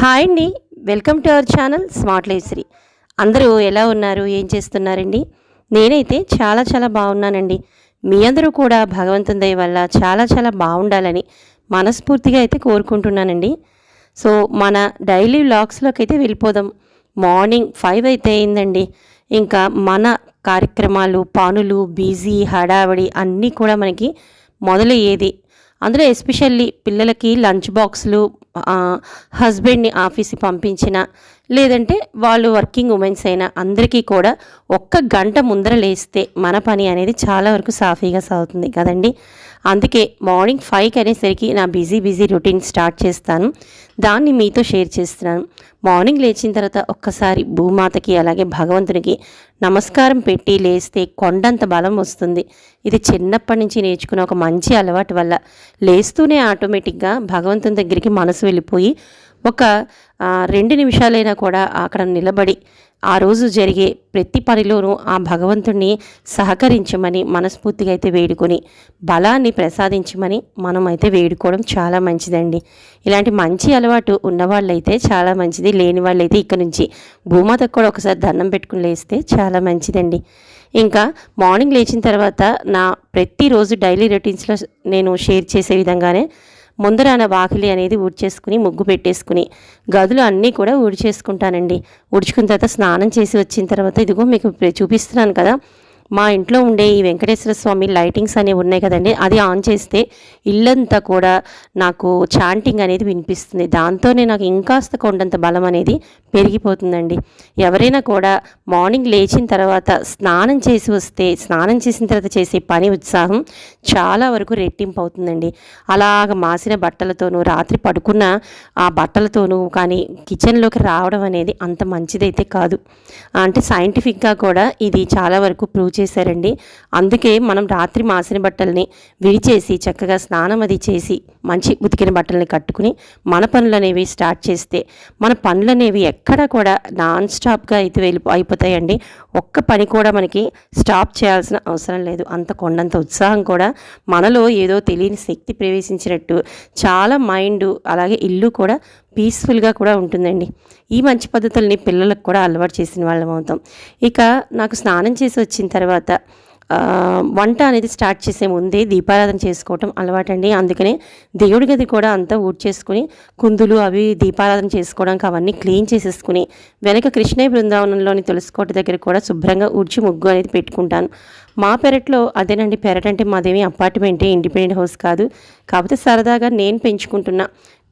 Hi అండి. Welcome to our channel smart life Sri. అందరూ ఎలా ఉన్నారు, ఏం చేస్తున్నారండి? నేనైతే చాలా చాలా బాగున్నానండి. మీ అందరూ కూడా భగవంతుని దయ వల్ల చాలా చాలా బాగుండాలని మనస్ఫూర్తిగా అయితే కోరుకుంటున్నానండి. సో మన డైలీ వ్లాగ్స్లోకి అయితే వెళ్ళిపోదాం. మార్నింగ్ 5 అయితే అయిందండి. ఇంకా మన కార్యక్రమాలు, పనులు, బిజీ, హడావిడి అన్నీ కూడా మనకి మొదలయ్యేది. అందులో ఎస్పెషల్లీ పిల్లలకి లంచ్ బాక్సులు, హస్బెండ్ని ఆఫీస్కి పంపించిన, లేదంటే వాళ్ళు వర్కింగ్ ఉమెన్స్ అయినా అందరికీ కూడా ఒక్క గంట ముందర లేస్తే మన పని అనేది చాలా వరకు సాఫీగా సాగుతుంది కదండి. అందుకే మార్నింగ్ 5కి అనేసరికి నా బిజీ రొటీన్ స్టార్ట్ చేస్తాను. దాన్ని మీతో షేర్ చేస్తున్నాను. మార్నింగ్ లేచిన తర్వాత ఒక్కసారి భూమాతకి అలాగే భగవంతునికి నమస్కారం పెట్టి లేస్తే కొండంత బలం వస్తుంది. ఇది చిన్నప్పటి నుంచి నేర్చుకున్న ఒక మంచి అలవాటు వల్ల లేస్తూనే ఆటోమేటిక్గా భగవంతుని దగ్గరికి మనసు వెళ్ళిపోయి ఒక 2 నిమిషాలైనా కూడా అక్కడ నిలబడి ఆ రోజు జరిగే ప్రతి పనిలోనూ ఆ భగవంతుణ్ణి సహకరించమని మనస్ఫూర్తిగా అయితే వేడుకొని బలాన్ని ప్రసాదించమని మనం అయితే వేడుకోవడం చాలా మంచిదండి. ఇలాంటి మంచి అలవాటు ఉన్నవాళ్ళైతే చాలా మంచిది, లేని వాళ్ళైతే ఇక్కడ నుంచి భూమాతకు కూడా ఒకసారి దండం పెట్టుకుని లేస్తే చాలా మంచిదండి. ఇంకా మార్నింగ్ లేచిన తర్వాత నా ప్రతిరోజు డైలీ రొటీన్స్లో నేను షేర్ చేసే విధంగానే ముందరాన వాకిలి అనేది ఊడ్చేసుకుని ముగ్గు పెట్టేసుకుని గదులు అన్నీ కూడా ఊడ్చేసుకుంటానండి. ఊడ్చుకున్న తర్వాత స్నానం చేసి వచ్చిన తర్వాత ఇదిగో మీకు చూపిస్తున్నాను కదా, మా ఇంట్లో ఉండే ఈ వెంకటేశ్వర స్వామి లైటింగ్స్ అనేవి ఉన్నాయి కదండి, అది ఆన్ చేస్తే ఇల్లంతా కూడా నాకు చాంటింగ్ అనేది వినిపిస్తుంది. దాంతోనే నాకు ఇంకాస్త కొండంత బలం అనేది పెరిగిపోతుందండి. ఎవరైనా కూడా మార్నింగ్ లేచిన తర్వాత స్నానం చేసి వస్తే, స్నానం చేసిన తర్వాత చేసే పని ఉత్సాహం చాలా వరకు రెట్టింపు అవుతుందండి. అలాగ మాసిన బట్టలతోనూ రాత్రి పడుకున్న ఆ బట్టలతోనూ కానీ కిచెన్లోకి రావడం అనేది అంత మంచిదైతే కాదు. అంటే సైంటిఫిక్గా కూడా ఇది చాలా వరకు ప్రూవ్ చేశారండి. అందుకే మనం రాత్రి మాసిన బట్టల్ని విడిచేసి చక్కగా స్నానం అది చేసి మంచి ఉతికిన బట్టల్ని కట్టుకుని మన పనులు అనేవి స్టార్ట్ చేస్తే మన పనులు అనేవి ఎక్కడా కూడా నాన్ స్టాప్గా అయితే అయిపోతాయండి. ఒక్క పని కూడా మనకి స్టాప్ చేయాల్సిన అవసరం లేదు. అంత కొండంత ఉత్సాహం కూడా మనలో ఏదో తెలియని శక్తి ప్రవేశించినట్టు చాలా మైండ్ అలాగే ఇల్లు కూడా పీస్ఫుల్గా కూడా ఉంటుందండి. ఈ మంచి పద్ధతుల్ని పిల్లలకు కూడా అలవాటు చేసిన వాళ్ళం అవుతాం. ఇక నాకు స్నానం చేసి వచ్చిన తర్వాత వంట అనేది స్టార్ట్ చేసే ముందే దీపారాధన చేసుకోవటం అలవాటండి. అందుకనే దేవుడి గది కూడా అంతా ఊడ్చేసుకుని కుందులు అవి దీపారాధన చేసుకోవడానికి అవన్నీ క్లీన్ చేసేసుకుని వెనక కృష్ణయ్య బృందావనంలోని తులసికోట దగ్గర కూడా శుభ్రంగా ఊడ్చి ముగ్గు అనేది పెట్టుకుంటాను. మా పెరట్లో అదేనండి, పెరటంటే మాదేమి అపార్ట్మెంటే, ఇండిపెండెంట్ హౌస్ కాదు. కాకపోతే సరదాగా నేను పెంచుకుంటున్న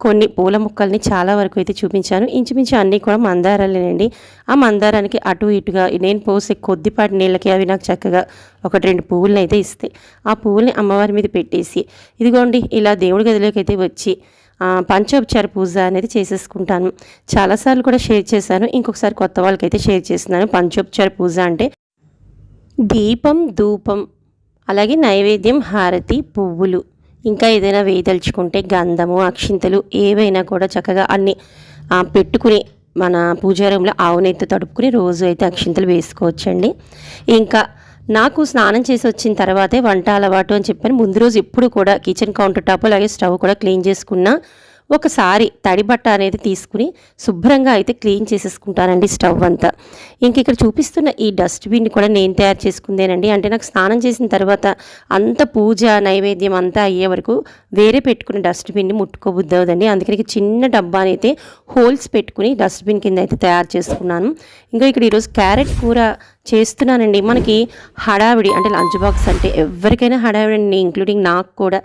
కొన్ని పూల మొక్కల్ని చాలా వరకు అయితే చూపించాను. ఇంచుమించు అన్నీ కూడా మందారాలేనండి. ఆ మందారానికి అటు ఇటుగా నేను పోసే కొద్దిపాటి నీళ్ళకి అవి నాకు చక్కగా 1-2 పువ్వులను అయితే ఇస్తాయి. ఆ పువ్వుల్ని అమ్మవారి మీద పెట్టేసి ఇదిగోండి ఇలా దేవుడి గదిలోకి అయితే వచ్చి పంచోపచార పూజ అనేది చేసేసుకుంటాను. చాలాసార్లు కూడా షేర్ చేశాను, ఇంకొకసారి కొత్త వాళ్ళకైతే షేర్ చేస్తున్నాను. పంచోపచార పూజ అంటే దీపం, ధూపం, అలాగే నైవేద్యం, హారతి, పువ్వులు, ఇంకా ఏదైనా వేయదలుచుకుంటే గంధము, అక్షింతలు ఏవైనా కూడా చక్కగా అన్నీ పెట్టుకుని మన పూజా రూమ్లో ఆవు నెయ్యితో తడుపుకుని రోజు అయితే అక్షింతలు వేసుకోవచ్చండి. ఇంకా నాకు స్నానం చేసి వచ్చిన తర్వాతే వంట అలవాటు అని చెప్పాను. ముందు రోజు ఎప్పుడు కూడా కిచెన్ కౌంటర్ టాప్ అలాగే స్టవ్ కూడా క్లీన్ చేసుకున్నా ఒకసారి తడి బట్ట అనేది తీసుకుని శుభ్రంగా అయితే క్లీన్ చేసేసుకుంటానండి స్టవ్ అంతా. ఇంక ఇక్కడ చూపిస్తున్న ఈ డస్ట్బిన్ కూడా నేను తయారు చేసుకుందేనండి. అంటే నాకు స్నానం చేసిన తర్వాత అంత పూజ నైవేద్యం అంతా అయ్యే వరకు వేరే పెట్టుకుని డస్ట్బిన్ని ముట్టుకోబుద్ది అవుదండి. అందుకని చిన్న డబ్బా అయితే హోల్స్ పెట్టుకుని డస్ట్బిన్ కింద అయితే తయారు చేసుకున్నాను. ఇంకా ఇక్కడ ఈరోజు క్యారెట్ కూర చేస్తున్నానండి. మనకి హడావిడి అంటే లంచ్ బాక్స్ అంటే ఎవరికైనా హడావిడి అండి, ఇంక్లూడింగ్ నాకు కూడా.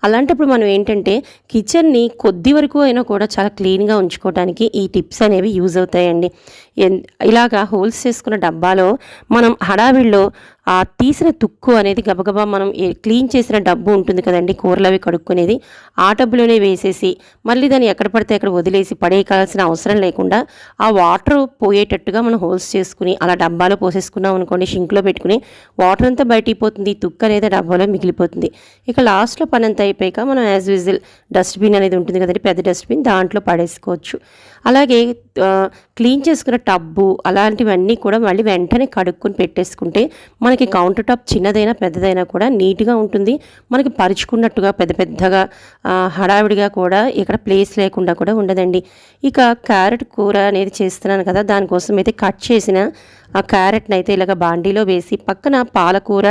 అలాంటప్పుడు మనం ఏంటంటే కిచెన్ని కొద్ది వరకు అయినా కూడా చాలా క్లీన్గా ఉంచుకోవడానికి ఈ టిప్స్ అనేవి యూజ్ అవుతాయండి. ఇలాగా హోల్స్ చేసుకున్న డబ్బాలో మనం హడావిడిలో తీసిన తుక్కు అనేది గబగబా మనం క్లీన్ చేసిన డబ్బు ఉంటుంది కదండి, కూరలు అవి కడుక్కునేది, ఆ డబ్బులోనే వేసేసి మళ్ళీ దాన్ని ఎక్కడ పడితే అక్కడ వదిలేసి పడేయకాల్సిన అవసరం లేకుండా ఆ వాటర్ పోయేటట్టుగా మనం హోల్స్ చేసుకుని అలా డబ్బాలో పోసేసుకున్నాం అనుకోండి, షింక్లో పెట్టుకుని వాటర్ అంతా బయటికి పోతుంది, తుక్కు అనేది డబ్బాలో మిగిలిపోతుంది. ఇక లాస్ట్లో పని అంతా అయిపోయాక మనం యాజ్ యూజువల్ డస్ట్బిన్ అనేది ఉంటుంది కదండి, పెద్ద డస్ట్బిన్, దాంట్లో పడేసుకోవచ్చు. అలాగే క్లీన్ చేసుకున్న టబ్బు అలాంటివన్నీ కూడా మళ్ళీ వెంటనే కడుక్కొని పెట్టేసుకుంటే మనకి మనకి కౌంటర్ టాప్ చిన్నదైనా పెద్దదైనా కూడా నీట్గా ఉంటుంది. మనకి పరుచుకున్నట్టుగా పెద్ద పెద్దగా హడావిడిగా కూడా ఇక్కడ ప్లేస్ లేకుండా కూడా ఉండదండి. ఇక క్యారెట్ కూర అనేది చేస్తున్నాను కదా, దానికోసం అయితే కట్ చేసిన ఆ క్యారెట్ని అయితే ఇలాగ బాండీలో వేసి పక్కన పాలకూర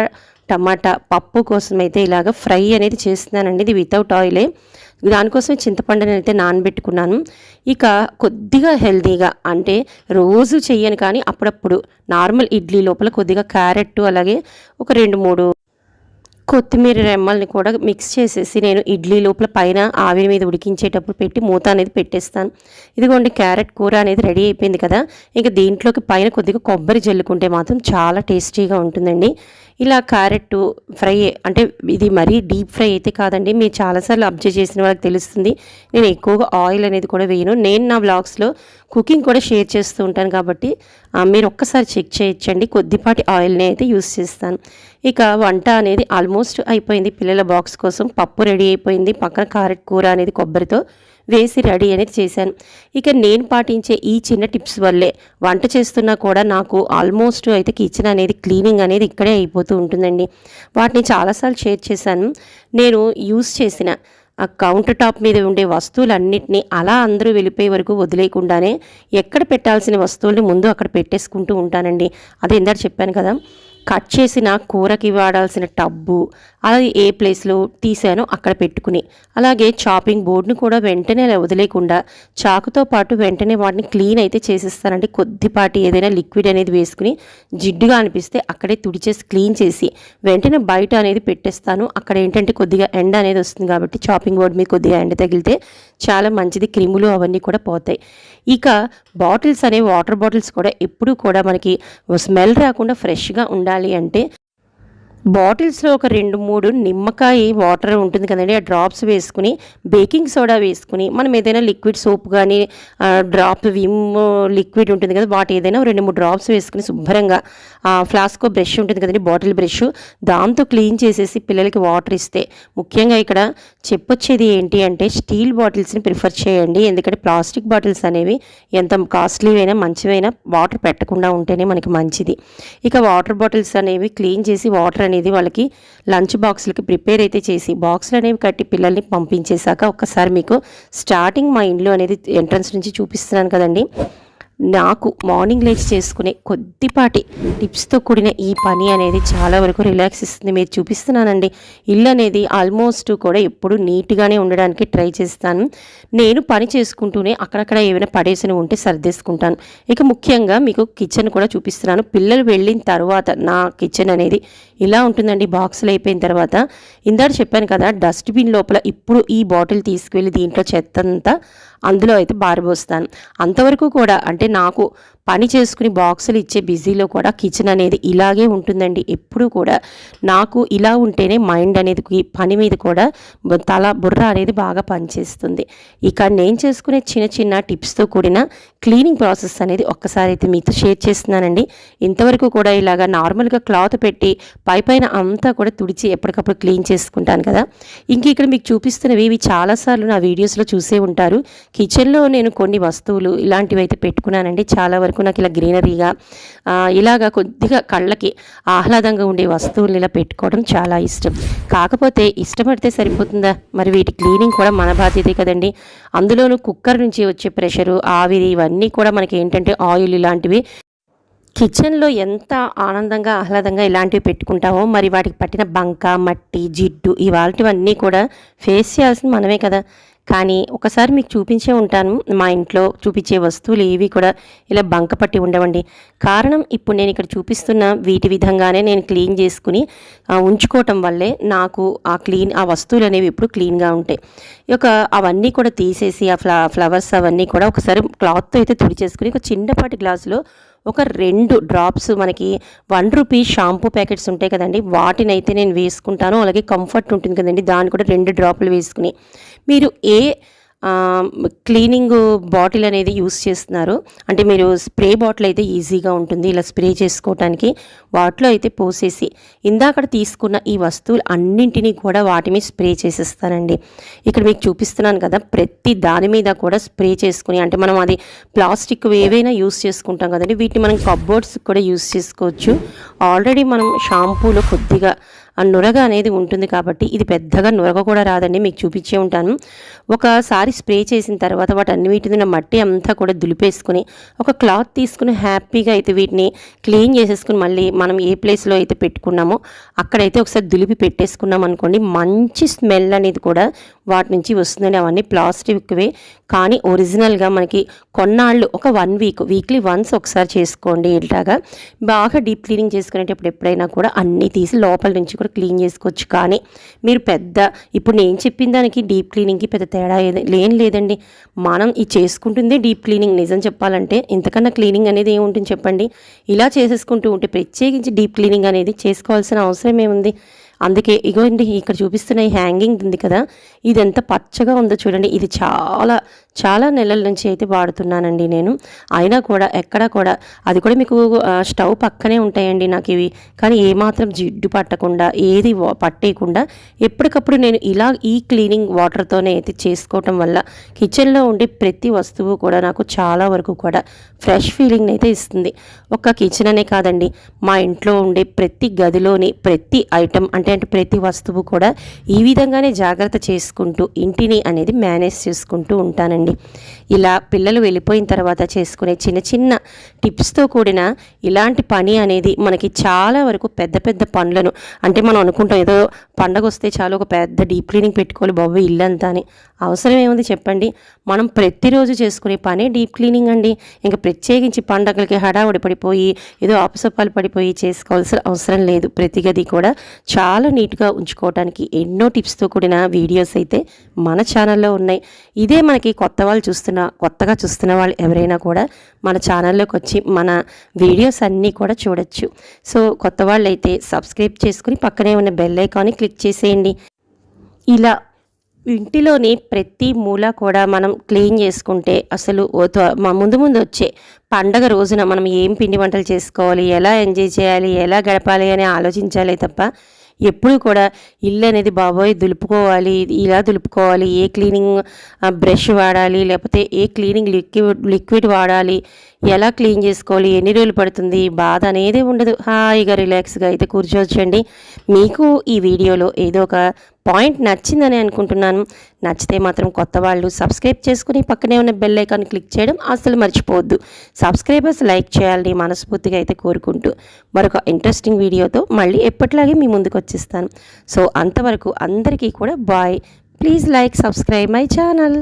టమాటా పప్పు కోసం అయితే ఇలాగ ఫ్రై అనేది చేస్తున్నానండి. ఇది వితౌట్ ఆయిలే. దానికోసమే చింతపండుని అయితే నానబెట్టుకున్నాను. ఇక కొద్దిగా హెల్తీగా అంటే రోజు చెయ్యను కానీ అప్పుడప్పుడు నార్మల్ ఇడ్లీ లోపల కొద్దిగా క్యారెట్ అలాగే ఒక 2-3 కొత్తిమీర రెమ్మల్ని కూడా మిక్స్ చేసేసి నేను ఇడ్లీ లోపల పైన ఆవిరి మీద ఉడికించేటప్పుడు పెట్టి మూత అనేది పెట్టేస్తాను. ఇదిగోండి క్యారెట్ కూర అనేది రెడీ అయిపోయింది కదా. ఇంకా దీంట్లోకి పైన కొద్దిగా కొబ్బరి జల్లుకుంటే మాత్రం చాలా టేస్టీగా ఉంటుందండి. ఇలా క్యారెట్ ఫ్రై అంటే ఇది మరీ డీప్ ఫ్రై అయితే కాదండి. మీరు చాలాసార్లు అబ్జర్వ్ చేసిన వాళ్ళకి తెలుస్తుంది. నేను ఎక్కువగా ఆయిల్ అనేది కూడా వేయను. నేను నా వ్లాగ్స్లో కుకింగ్ కూడా షేర్ చేస్తూ ఉంటాను కాబట్టి మీరు ఒక్కసారి చెక్ చేయొచ్చండి. కొద్దిపాటి ఆయిల్ని అయితే యూస్ చేస్తాను. ఇక వంట అనేది ఆల్మోస్ట్ అయిపోయింది. పిల్లల బాక్స్ కోసం పప్పు రెడీ అయిపోయింది. పక్కన క్యారెట్ కూర అనేది కొబ్బరితో వేసి రెడీ అనేది చేశాను. ఇక నేను పాటించే ఈ చిన్న టిప్స్ వల్లే వంట చేస్తున్నా కూడా నాకు ఆల్మోస్ట్ అయితే కిచెన్ అనేది క్లీనింగ్ అనేది ఇక్కడే అయిపోతూ ఉంటుందండి. వాటిని చాలాసార్లు షేర్ చేశాను. నేను యూస్ చేసిన ఆ కౌంటర్ టాప్ మీద ఉండే వస్తువులన్నింటినీ అలా అందరూ వెళ్ళిపోయే వరకు వదిలేయకుండానే ఎక్కడ పెట్టాల్సిన వస్తువుల్ని ముందు అక్కడ పెట్టేసుకుంటూ ఉంటానండి. అదే ఇందాక చెప్పాను కదా, కట్ చేసిన కూరకి వాడాల్సిన టబ్బు అది ఏ ప్లేస్లో తీసానో అక్కడ పెట్టుకుని, అలాగే చాపింగ్ బోర్డును కూడా వెంటనే వదిలేకుండా చాకుతో పాటు వెంటనే వాటిని క్లీన్ అయితే చేసేస్తానండి. కొద్దిపాటి ఏదైనా లిక్విడ్ అనేది వేసుకుని జిడ్డుగా అనిపిస్తే అక్కడే తుడిచేసి క్లీన్ చేసి వెంటనే బయట అనేది పెట్టేస్తాను. అక్కడ ఏంటంటే కొద్దిగా ఎండ అనేది వస్తుంది కాబట్టి చాపింగ్ బోర్డు మీద కొద్దిగా ఎండ తగిలితే చాలా మంచిది, క్రిములు అవన్నీ కూడా పోతాయి. ఇక బాటిల్స్ అనేవి వాటర్ బాటిల్స్ కూడా ఎప్పుడూ కూడా మనకి స్మెల్ రాకుండా ఫ్రెష్గా ఉండాలి అంటే బాటిల్స్లో ఒక 2-3 నిమ్మకాయ వాటర్ ఉంటుంది కదండి, ఆ డ్రాప్స్ వేసుకుని బేకింగ్ సోడా వేసుకుని మనం ఏదైనా లిక్విడ్ సోప్ కానీ డ్రాప్ విమ్ లిక్విడ్ ఉంటుంది కదా, వాటి ఏదైనా 2-3 డ్రాప్స్ వేసుకుని శుభ్రంగా ఫ్లాస్కో బ్రష్ ఉంటుంది కదండి, బాటిల్ బ్రష్, దాంతో క్లీన్ చేసేసి పిల్లలకి వాటర్ ఇస్తే, ముఖ్యంగా ఇక్కడ చెప్పొచ్చేది ఏంటి అంటే స్టీల్ బాటిల్స్ని ప్రిఫర్ చేయండి. ఎందుకంటే ప్లాస్టిక్ బాటిల్స్ అనేవి ఎంత కాస్ట్లీ అయినా మంచివైనా వాటర్ పెట్టకుండా ఉంటేనే మనకి మంచిది. ఇక వాటర్ బాటిల్స్ అనేవి క్లీన్ చేసి వాటర్ అనేది వాళ్ళకి లంచ్ బాక్స్లకి ప్రిపేర్ అయితే చేసి బాక్స్లు అనేవి కట్టి పిల్లల్ని పంపించేశాక ఒక్కసారి మీకు స్టార్టింగ్ మా ఇంట్లో అనేది ఎంట్రన్స్ నుంచి చూపిస్తున్నాను కదండి. నాకు మార్నింగ్ లేచి చేసుకునే కొద్దిపాటి టిప్స్తో కూడిన ఈ పని అనేది చాలా వరకు రిలాక్స్ ఇస్తుంది. మీరు చూపిస్తున్నానండి. ఇల్లు అనేది ఆల్మోస్ట్ కూడా ఎప్పుడు నీట్గానే ఉండడానికి ట్రై చేస్తాను. నేను పని చేసుకుంటూనే అక్కడక్కడ ఏమైనా పడేసిన ఉంటే సర్దేసుకుంటాను. ఇక ముఖ్యంగా మీకు కిచెన్ కూడా చూపిస్తున్నాను. పిల్లలు వెళ్ళిన తర్వాత నా కిచెన్ అనేది ఇలా ఉంటుందండి. బాక్సులు అయిపోయిన తర్వాత ఇందాక చెప్పాను కదా, డస్ట్బిన్ లోపల ఇప్పుడు ఈ బాటిల్ తీసుకువెళ్ళి దీంట్లో చెత్త అంతా అందులో అయితే బారబోస్తాను. అంతవరకు కూడా అంటే నాకు పని చేసుకుని బాక్సులు ఇచ్చే బిజీలో కూడా కిచెన్ అనేది ఇలాగే ఉంటుందండి. ఎప్పుడూ కూడా నాకు ఇలా ఉంటేనే మైండ్ అనేది పని మీద కూడా బుర్ర అనేది బాగా పనిచేస్తుంది. ఇక నేను చేసుకునే చిన్న చిన్న టిప్స్తో కూడిన క్లీనింగ్ ప్రాసెస్ అనేది ఒక్కసారి అయితే మీతో షేర్ చేస్తున్నానండి. ఇంతవరకు కూడా ఇలాగా నార్మల్గా క్లాత్ పెట్టి పైన అంతా కూడా తుడిచి ఎప్పటికప్పుడు క్లీన్ చేసుకుంటాను కదా. ఇంక ఇక్కడ మీకు చూపిస్తున్నవి ఇవి చాలాసార్లు నా వీడియోస్లో చూసే ఉంటారు. కిచెన్లో నేను కొన్ని వస్తువులు ఇలాంటివి అయితే పెట్టుకున్నానండి. చాలా వరకు నాకు ఇలా గ్రీనరీగా ఇలాగా కొద్దిగా కళ్ళకి ఆహ్లాదంగా ఉండే వస్తువులు ఇలా పెట్టుకోవడం చాలా ఇష్టం. కాకపోతే ఇష్టపడితే సరిపోతుందా, మరి వీటి క్లీనింగ్ కూడా మన బాధ్యతే కదండి. అందులోనూ కుక్కర్ నుంచి వచ్చే ప్రెషరు, ఆవిరి, ఇవన్నీ కూడా మనకి ఏంటంటే ఆయిల్ ఇలాంటివి కిచెన్లో ఎంత ఆనందంగా ఆహ్లాదంగా ఇలాంటివి పెట్టుకుంటామో మరి వాటికి పట్టిన బంక, మట్టి, జిడ్డు ఇవాళటివన్నీ కూడా ఫేస్ చేయాల్సింది మనమే కదా. కానీ ఒకసారి మీకు చూపించే ఉంటాను, మా ఇంట్లో చూపించే వస్తువులు ఏవి కూడా ఇలా బంక పట్టి ఉండవండి. కారణం ఇప్పుడు నేను ఇక్కడ చూపిస్తున్న వీటి విధంగానే నేను క్లీన్ చేసుకుని ఉంచుకోవటం వల్లే నాకు ఆ వస్తువులు అనేవి ఎప్పుడు క్లీన్గా ఉంటాయి. అవన్నీ కూడా తీసేసి ఆ ఫ్లవర్స్ అవన్నీ కూడా ఒకసారి క్లాత్తో అయితే తుడిచేసుకుని ఒక చిన్నపాటి గ్లాసులో ఒక 2 డ్రాప్స్ మనకి 1 రూపీ షాంపూ ప్యాకెట్స్ ఉంటాయి కదండి, వాటినైతే నేను వేసుకుంటాను. అలాగే కంఫర్ట్ ఉంటుంది కదండి, దాన్ని కూడా 2 డ్రాపులు వేసుకుని మీరు ఏ క్లీనింగ్ బాటిల్ అనేది యూస్ చేస్తున్నారు. అంటే మీరు స్ప్రే బాటిల్ అయితే ఈజీగా ఉంటుంది ఇలా స్ప్రే చేసుకోవటానికి. వాటిలో అయితే పోసేసి ఇందాక తీసుకున్న ఈ వస్తువులు అన్నింటినీ కూడా వాటి మీద స్ప్రే చేసేస్తానండి. ఇక్కడ మీకు చూపిస్తున్నాను కదా, ప్రతి దాని మీద కూడా స్ప్రే చేసుకుని, అంటే మనం అది ప్లాస్టిక్ ఏవైనా యూస్ చేసుకుంటాం కదండి, వీటిని మనం కప్బోర్డ్స్ కూడా యూస్ చేసుకోవచ్చు. ఆల్రెడీ మనం షాంపూలో కొద్దిగా ఆ నురగ అనేది ఉంటుంది కాబట్టి ఇది పెద్దగా నురగ కూడా రాదండి. మీకు చూపించే ఉంటాను. ఒకసారి స్ప్రే చేసిన తర్వాత వాటన్నిటి మీద మట్టి అంతా కూడా దులిపేసుకుని ఒక క్లాత్ తీసుకుని హ్యాపీగా అయితే వీటిని క్లీన్ చేసేసుకుని మళ్ళీ మనం ఏ ప్లేస్లో అయితే పెట్టుకున్నామో అక్కడైతే ఒకసారి దులిపి పెట్టేసుకున్నాం అనుకోండి, మంచి స్మెల్ అనేది కూడా వాటి నుంచి వస్తుందండి. అవన్నీ ప్లాస్టిక్వే కానీ ఒరిజినల్గా మనకి కొన్నాళ్ళు ఒక 1 వీక్ వీక్లీ వన్స్ ఒకసారి చేసుకోండి. ఇలాగా బాగా డీప్ క్లీనింగ్ చేసుకునేటప్పుడు ఎప్పుడైనా కూడా అన్నీ తీసి లోపల నుంచి కూడా క్లీన్ చేసుకోవచ్చు. కానీ మీరు ఇప్పుడు నేను చెప్పిన దానికి డీప్ క్లీనింగ్కి పెద్ద తేడా లేదండి. మనం ఈ చేసుకుంటుందే డీప్ క్లీనింగ్. నిజం చెప్పాలంటే ఇంతకన్నా క్లీనింగ్ అనేది ఏముంటుంది చెప్పండి. ఇలా చేసేసుకుంటూ ఉంటే ప్రత్యేకించి డీప్ క్లీనింగ్ అనేది చేసుకోవాల్సిన అవసరం ఏముంది. అందుకే ఇగోండి ఇక్కడ చూపిస్తున్న ఈ హ్యాంగింగ్ ఉంది కదా, ఇది ఎంత పచ్చగా ఉందో చూడండి. ఇది చాలా చాలా నెలల నుంచి అయితే వాడుతున్నానండి నేను. అయినా కూడా ఎక్కడ కూడా అది కూడా మీకు స్టవ్ పక్కనే ఉంటాయండి నాకు ఇవి. కానీ ఏమాత్రం జిడ్డు పట్టకుండా ఏది పట్టేయకుండా ఎప్పటికప్పుడు నేను ఇలా ఈ క్లీనింగ్ వాటర్తోనే అయితే చేసుకోవటం వల్ల కిచెన్లో ఉండే ప్రతి వస్తువు కూడా నాకు చాలా వరకు కూడా ఫ్రెష్ ఫీలింగ్ అయితే ఇస్తుంది. ఒక్క కిచెన్ అనే కాదండి, మా ఇంట్లో ఉండే ప్రతి గదిలోని ప్రతి ఐటమ్ అంటే ప్రతి వస్తువు కూడా ఈ విధంగానే జాగ్రత్త చేసుకుంటూ ఇంటిని అనేది మేనేజ్ చేసుకుంటూ ఉంటానండి. ఇలా పిల్లలు వెళ్ళిపోయిన తర్వాత చేసుకునే చిన్న చిన్న టిప్స్తో కూడిన ఇలాంటి పని అనేది మనకి చాలా వరకు పెద్ద పెద్ద పనులను, అంటే మనం అనుకుంటాం ఏదో పండగ వస్తే చాలు ఒక పెద్ద డీప్ క్లీనింగ్ పెట్టుకోవాలి బాబు ఇల్లంతా అని. అవసరం ఏముంది చెప్పండి. మనం ప్రతిరోజు చేసుకునే పనే డీప్ క్లీనింగ్ అండి. ఇంకా ప్రత్యేకించి పండగలకి హడావుడి పడిపోయి ఏదో ఆపసొప్పాలు పడిపోయి చేసుకోవాల్సిన అవసరం లేదు. ప్రతి గది కూడా చాలా నీట్గా ఉంచుకోవడానికి ఎన్నో టిప్స్తో కూడిన వీడియోస్ అయితే మన ఛానల్లో ఉన్నాయి. ఇదే మనకి కొత్తగా చూస్తున్న వాళ్ళు ఎవరైనా కూడా మన ఛానల్లోకి వచ్చి మన వీడియోస్ అన్నీ కూడా చూడొచ్చు. సో కొత్త వాళ్ళు అయితే సబ్స్క్రైబ్ చేసుకుని పక్కనే ఉన్న బెల్ ఐకాన్ని క్లిక్ చేసేయండి. ఇలా ఇంటిలోని ప్రతి మూల కూడా మనం క్లీన్ చేసుకుంటే అసలు ముందు వచ్చే పండగ రోజున మనం ఏం పిండి వంటలు చేసుకోవాలి, ఎలా ఎంజాయ్ చేయాలి, ఎలా గడపాలి అని ఆలోచించాలి తప్ప ఎప్పుడు కూడా ఇల్లు అనేది బాబోయ్ దులుపుకోవాలి, ఇలా దులుపుకోవాలి, ఏ క్లీనింగ్ బ్రష్ వాడాలి, లేకపోతే ఏ క్లీనింగ్ లిక్విడ్ వాడాలి, ఎలా క్లీన్ చేసుకోవాలి, ఎన్ని రోజులు పడుతుంది, బాధ అనేది ఉండదు. హాయిగా రిలాక్స్గా అయితే కూర్చోవచ్చండి. మీకు ఈ వీడియోలో ఏదో ఒక పాయింట్ నచ్చిందని అనుకుంటున్నాను. నచ్చితే మాత్రం కొత్త వాళ్ళు సబ్స్క్రైబ్ చేసుకుని పక్కనే ఉన్న బెల్ ఐకాన్ క్లిక్ చేయడం అస్సలు మర్చిపోవద్దు. సబ్స్క్రైబర్స్ లైక్ చేయాలని మనస్ఫూర్తిగా అయితే కోరుకుంటూ మరొక ఇంట్రెస్టింగ్ వీడియోతో మళ్ళీ ఎప్పటిలాగే మీ ముందుకు వచ్చేస్తాను. సో అంతవరకు అందరికీ కూడా bye. Please like subscribe my channel.